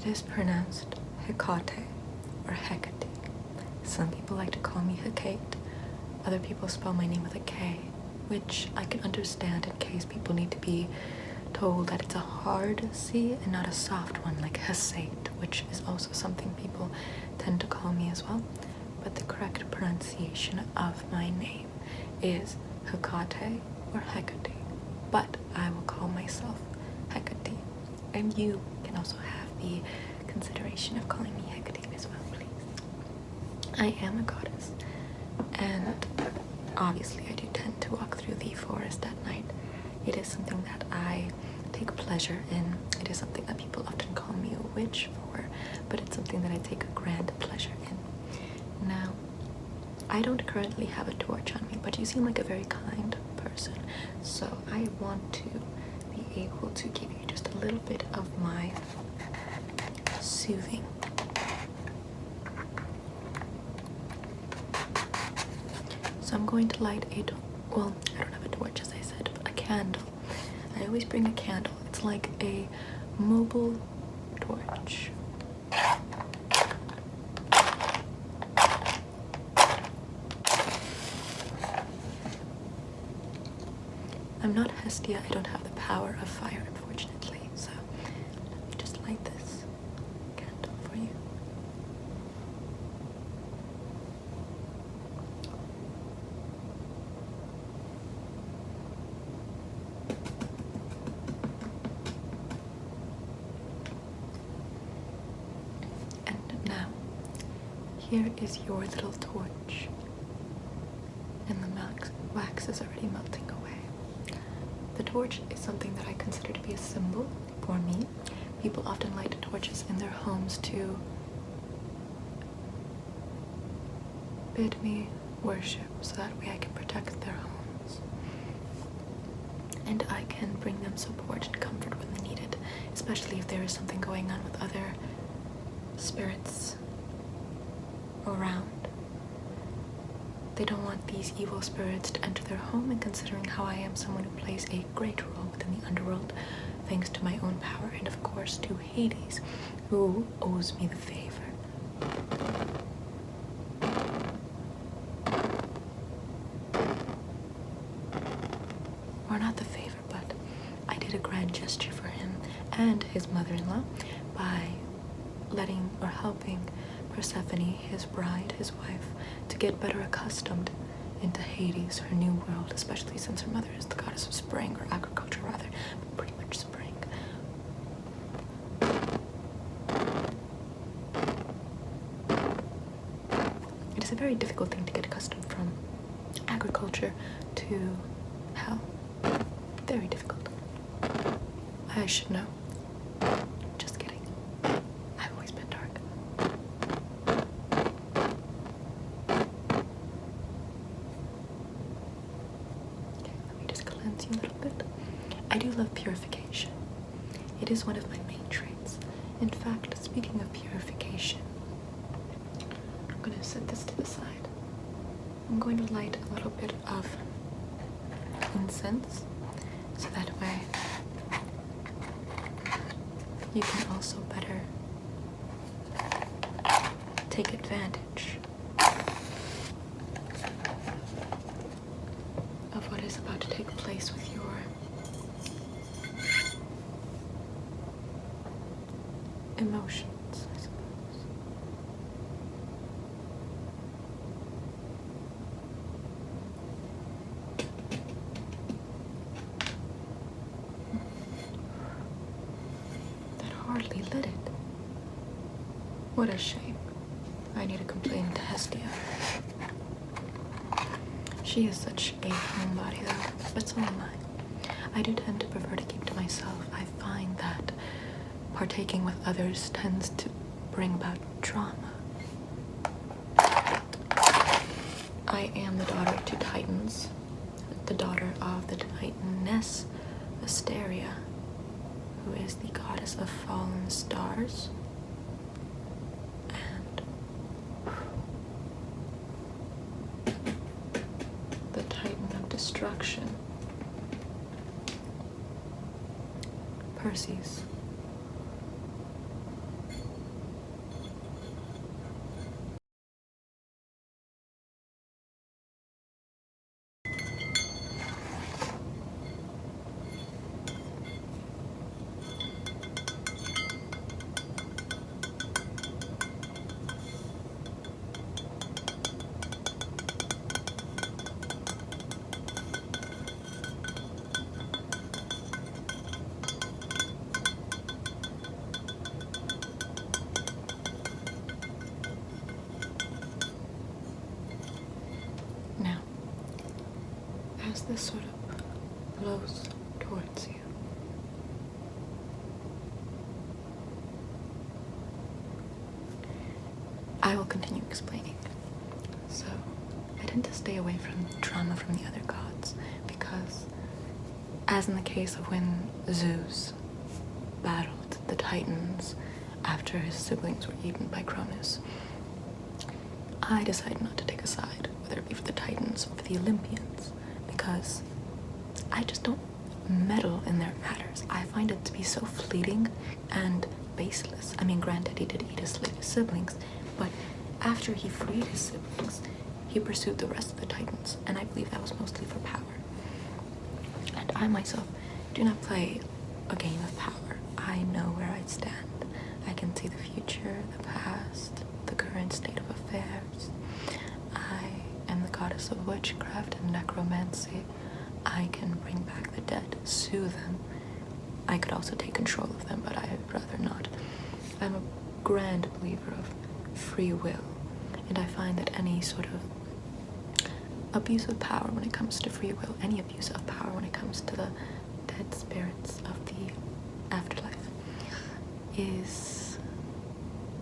It is pronounced Hecate or Hecate. Some people like to call me Hecate. Other people spell my name with a K, which I can understand in case people need to be told that it's a hard C and not a soft one like Hesate, which is also something people tend to call me as well. But the correct pronunciation of my name is Hekate or Hecate, but I will call myself Hecate. And you can also have the consideration of calling me Hecate as well, please. I am a goddess, and obviously I do tend to walk through the forest at night. It is something that I take pleasure in. It is something that people often call me a witch for, but it's something that I take a grand pleasure in. Now, I don't currently have a torch on me, but you seem like a very kind person, so I want to be able to give you just a little bit of my soothing. So I'm going to light well, I don't have a torch as I said, but a candle. I always bring a candle. It's like a mobile torch. I'm not Hestia, I don't have the power of fire, unfortunately, so let me just light this candle for you. And now, here is your little torch, and the wax is already melting away. The torch is something that I consider to be a symbol for me. People often light torches in their homes to bid me worship, so that way I can protect their homes. And I can bring them support and comfort when they need it, especially if there is something going on with other spirits around. They don't want these evil spirits to enter their home, and considering how I am someone who plays a great role within the underworld, thanks to my own power and of course to Hades, who owes me the favor. Or not the favor, but I did a grand gesture for him and his mother-in-law by letting or helping Persephone, his bride, his wife, to get better accustomed into Hades, her new world, especially since her mother is the goddess of spring, or agriculture rather, but pretty much spring. It is a very difficult thing to get accustomed from agriculture to hell. Very difficult. I should know. Just kidding. I've always been dark. You a little bit. I do love purification. It is one of my main traits. In fact, speaking of purification, I'm going to set this to the side. I'm going to light a little bit of incense, so that way you can also better take advantage of what is about to take place with your emotions, I suppose. That hardly lit it. What a shame. I need to complain to Hestia. She is such a homebody though, but so am I. I do tend to prefer to keep to myself. I find that partaking with others tends to bring about drama. I am the daughter of two titans, the daughter of the titaness Asteria, who is the goddess of fallen stars, and the titan of destruction, Perseus. as this sort of blows towards you, I will continue explaining. So, I tend to stay away from drama from the other gods because, as in the case of when Zeus battled the Titans after his siblings were eaten by Cronus, I decided not to take a side, whether it be for the Titans or for the Olympians, because I just don't meddle in their matters. I find it to be so fleeting and baseless. I mean, granted, he did eat his siblings, but after he freed his siblings, he pursued the rest of the Titans, and I believe that was mostly for power. And I myself do not play a game of power. I know where I stand. I can see the future, the past, the current state of affairs. I am the goddess of witchcraft and necromancy. I can bring back the dead, soothe them. I could also take control of them, but I would rather not. I'm a grand believer of free will, and I find that any sort of abuse of power when it comes to free will, any abuse of power when it comes to the dead spirits of the afterlife, is,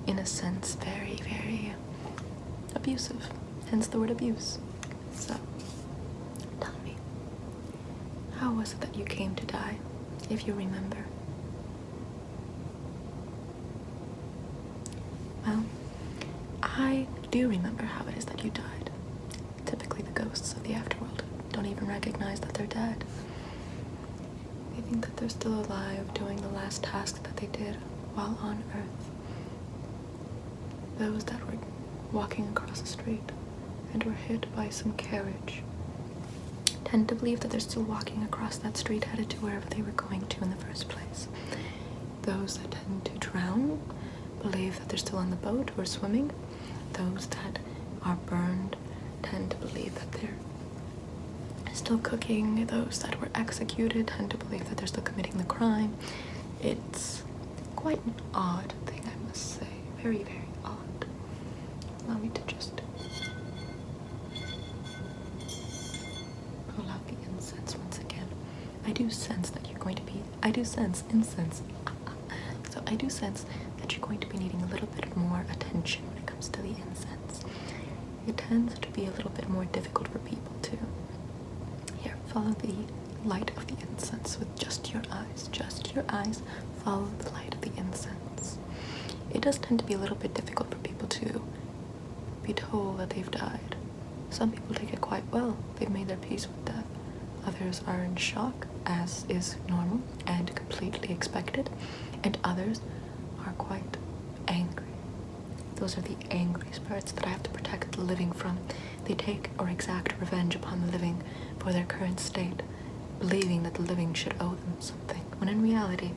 in a sense, very, very abusive. Hence the word abuse. So, tell me, how was it that you came to die, if you remember? Well, I do remember how it is that you died. Typically the ghosts of the afterworld don't even recognize that they're dead. They think that they're still alive doing the last task that they did while on Earth. Those that were walking across the street and were hit by some carriage tend to believe that they're still walking across that street headed to wherever they were going to in the first place. Those that tend to drown believe that they're still on the boat or swimming. Those that are burned tend to believe that they're still cooking. Those that were executed tend to believe that they're still committing the crime. It's quite an odd thing, I must say. Very, very odd. Allow me to just pull out the incense once again. I do sense that you're going to be... I do sense incense. So I do sense that you're going to be needing a little bit more attention when it comes to the incense. It tends to be a little bit more difficult for people to... Here, follow the light of the incense with just your eyes. Just your eyes. Follow the light of the incense. It does tend to be a little bit difficult for people to be told that they've died. Some people take it quite well. They've made their peace with death. Others are in shock, as is normal and completely expected. And others are quite angry. Those are the angry spirits that I have to protect the living from. They take or exact revenge upon the living for their current state, believing that the living should owe them something, when in reality,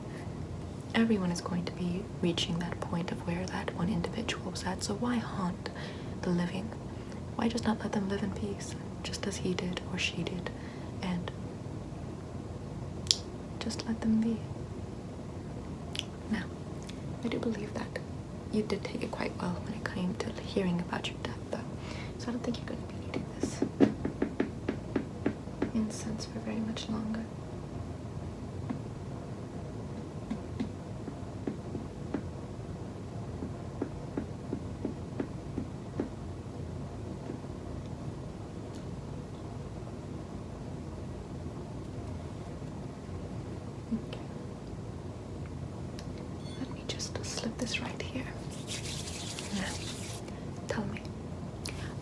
everyone is going to be reaching that point of where that one individual was at. So why haunt the living? Why just not let them live in peace, just as he did or she did, and just let them be? Now, I do believe that you did take it quite well when it came to hearing about your death, though. So I don't think you're going to be needing this incense for very much longer. Okay. Let me just slip this right here. Now, tell me,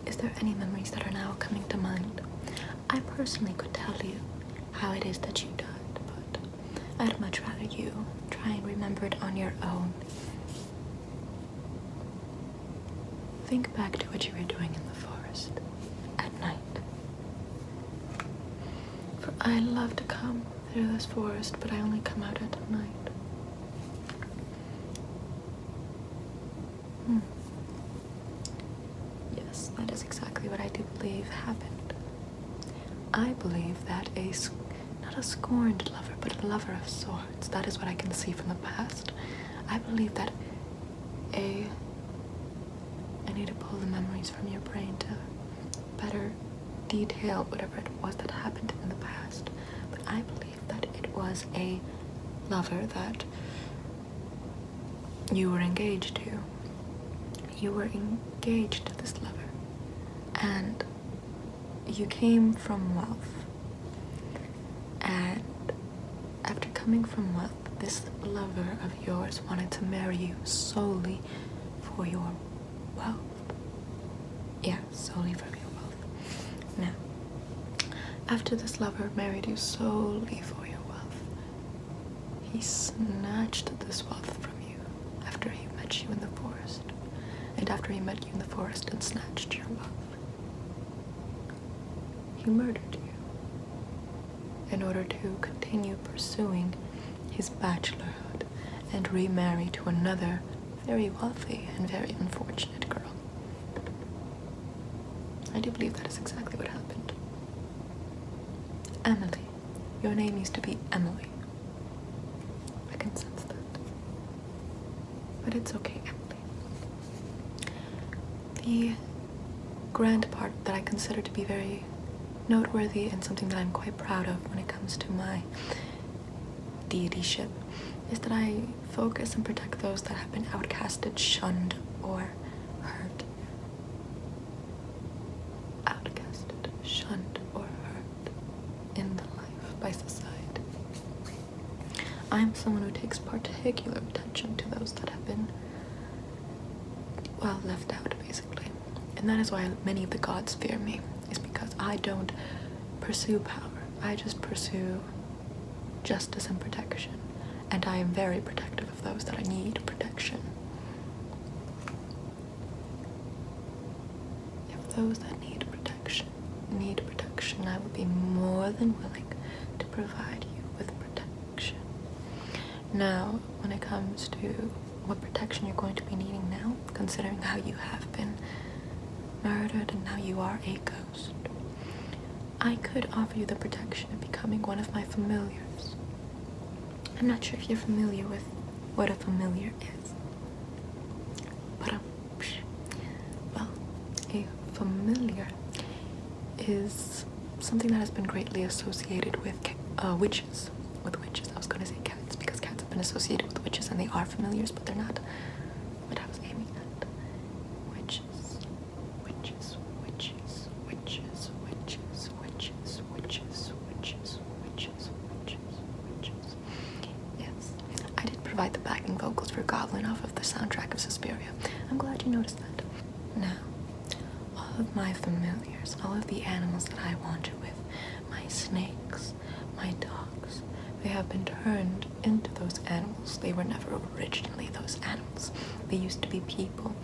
is there any memories that are now coming to mind? I personally could tell you how it is that you died, but I'd much rather you try and remember it on your own. Think back to what you were doing in the forest at night. For I love to come through this forest, but I only come out at night. Yes, that is exactly what I do believe happened. I believe that not a scorned lover, but a lover of sorts. That is what I can see from the past. I believe that I need to pull the memories from your brain to better detail whatever it was that happened in the past, but I believe that it was a lover that you were engaged to. You were engaged to this lover, and you came from wealth. And after coming from wealth, this lover of yours wanted to marry you solely for your wealth. Yeah, solely for your wealth. Now, after this lover married you solely for your wealth, he snatched this wealth from you after he met you in the forest. And after he met you in the forest and snatched your wealth, he murdered you in order to continue pursuing his bachelorhood and remarry to another very wealthy and very unfortunate girl. I do believe that is exactly what happened. Emily. Your name used to be Emily. I can sense that. But it's okay, Emily. The grand part that I consider to be very noteworthy and something that I'm quite proud of when it comes to my deityship is that I focus and protect those that have been outcasted, shunned, or hurt. Outcasted, shunned, or hurt in the life by society. I'm someone who takes particular attention to those that have been, well, left out, basically. And that is why many of the gods fear me, is because I don't pursue power. I just pursue justice and protection. And I am very protective of those that I need protection. If those that need protection, I will be more than willing to provide you with protection. Now, when it comes to what protection you're going to be needing now, considering how you have been murdered and now you are a ghost, I could offer you the protection of becoming one of my familiars. I'm not sure if you're familiar with what a familiar is, but well, a familiar is something that has been greatly associated with witches. With witches, I was going to say cats, because cats have been associated with witches and they are familiars, but they're not what I was aiming at. Witches, witches, witches, witches, witches, witches, witches, witches, witches, witches, witches. Yes, I did provide the backing vocals for Goblin off of the soundtrack of Suspiria. I'm glad you noticed that. Now, all of my familiars, all of the animals that I wander with, my snakes, my dogs, they have been turned into those animals. They were never originally those animals. They used to be people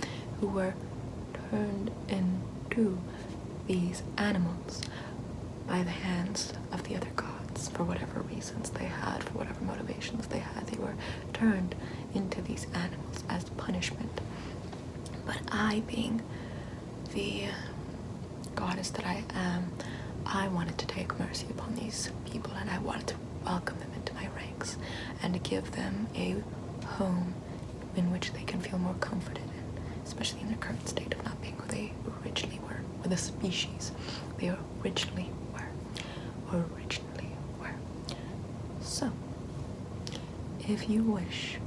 who were turned into these animals by the hands of the other gods for whatever reasons they had, for whatever motivations they had. They were turned into these animals as punishment. But I, being the goddess that I am, I wanted to take mercy upon these people, and I wanted to welcome them into my ranks and to give them a home in which they can feel more comforted in, especially in their current state of not being who they originally were, or the species they originally were. So, if you wish,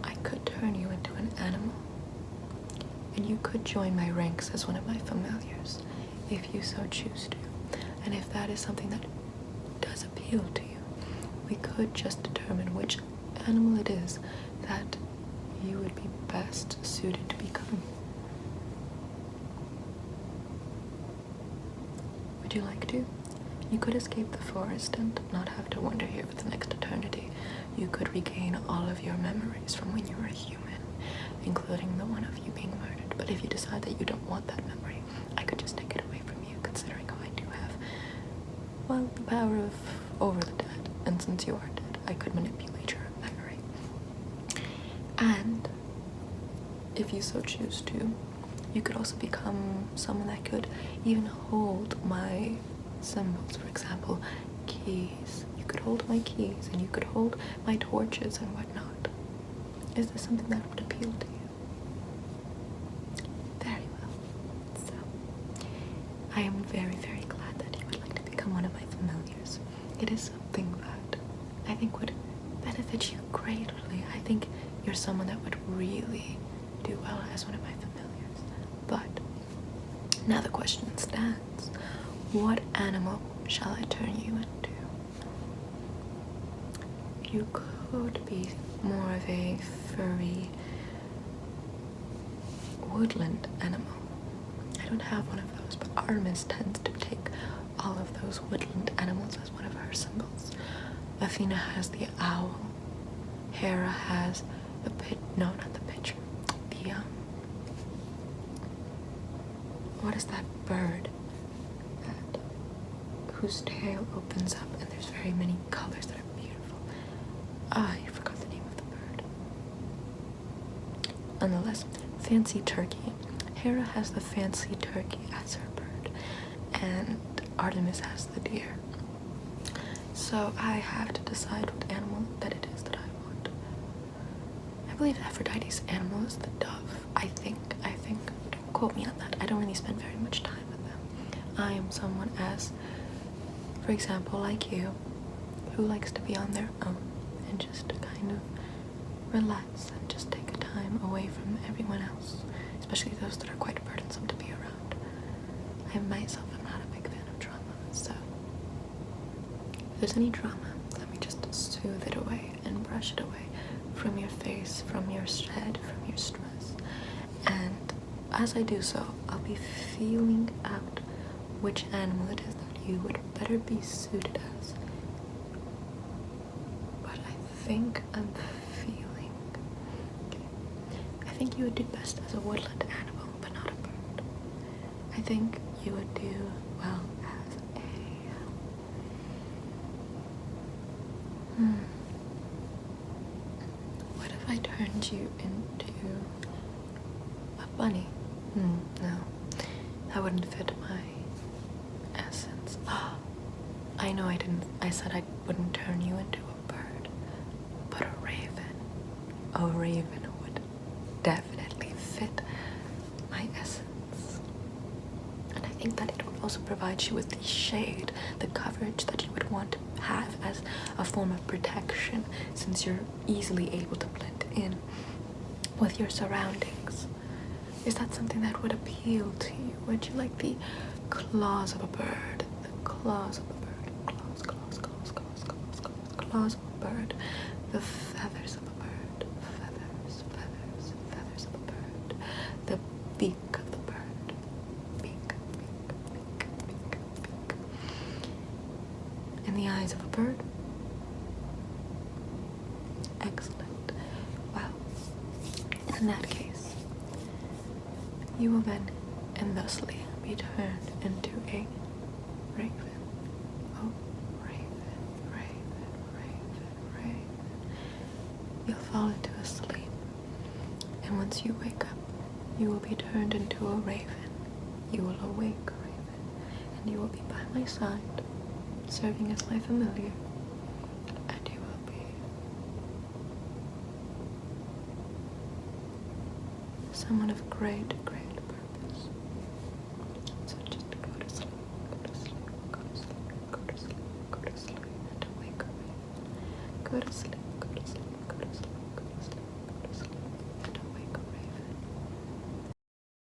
I could turn you into an animal, and you could join my ranks as one of my familiars, if you so choose to. And if that is something that does appeal to you, we could just determine which animal it is that you would be best suited to become. Would you like to? You could escape the forest and not have to wander here for the next eternity. You could regain all of your memories from when you were a human, including the one of you being murdered. But if you decide that you don't want that memory, I could just take it away from you, considering how I do have, well, the power of over the dead. And since you are dead, I could manipulate your memory. And if you so choose to, you could also become someone that could even hold my symbols. For example, keys. You could hold my keys, and you could hold my torches and whatnot. Is this something that would appeal to you? Very well. So, I am very, very glad become one of my familiars. It is something that I think would benefit you greatly. I think you're someone that would really do well as one of my familiars. But now the question stands. What animal shall I turn you into? You could be more of a furry woodland animal. I don't have one of those, but Artemis tends to take all of those woodland animals as one of her symbols. Athena has the owl. Hera has the no, not the pitcher. The, what is that bird? Whose tail opens up and there's very many colors that are beautiful. I forgot the name of the bird. Nonetheless, fancy turkey. Hera has the fancy turkey as her bird, and Artemis has the deer. So I have to decide what animal that it is that I want. I believe Aphrodite's animal is the dove. I think, don't quote me on that. I don't really spend very much time with them. I am someone as, for example, like you, who likes to be on their own and just to kind of relax and just take a time away from everyone else, especially those that are quite burdensome to be around. I myself am not a big fan of drama, so if there's any drama, let me just soothe it away and brush it away from your face, from your head, from your stress. And as I do so, I'll be feeling out which animal it is that you would better be suited as. But I think I'm feeling, I think you would do best as a woodland animal, but not a bird. I think you would do well as a what if I turned you into a bunny? No, that wouldn't fit my essence. I know I said I wouldn't turn you into a bird, but a raven. A raven would definitely fit my essence. And I think that it would also provide you with the shade, the coverage that you would want to have as a form of protection, since you're easily able to blend in with your surroundings. Is that something that would appeal to you? Would you like the claws of a bird? The claws of a bird. Claws of a bird. The feathers of a bird. Feathers of a bird. The beak of the bird. Beak. And the eyes of a bird. Excellent. Well, in that case, you will then and thusly be turned into a raven. Oh, raven. You'll fall into a sleep, and once you wake up, you will be turned into a raven. You will awake a raven, and you will be by my side, serving as my familiar, and you will be someone of great purpose. So just go to sleep, and awake a raven. Go to sleep.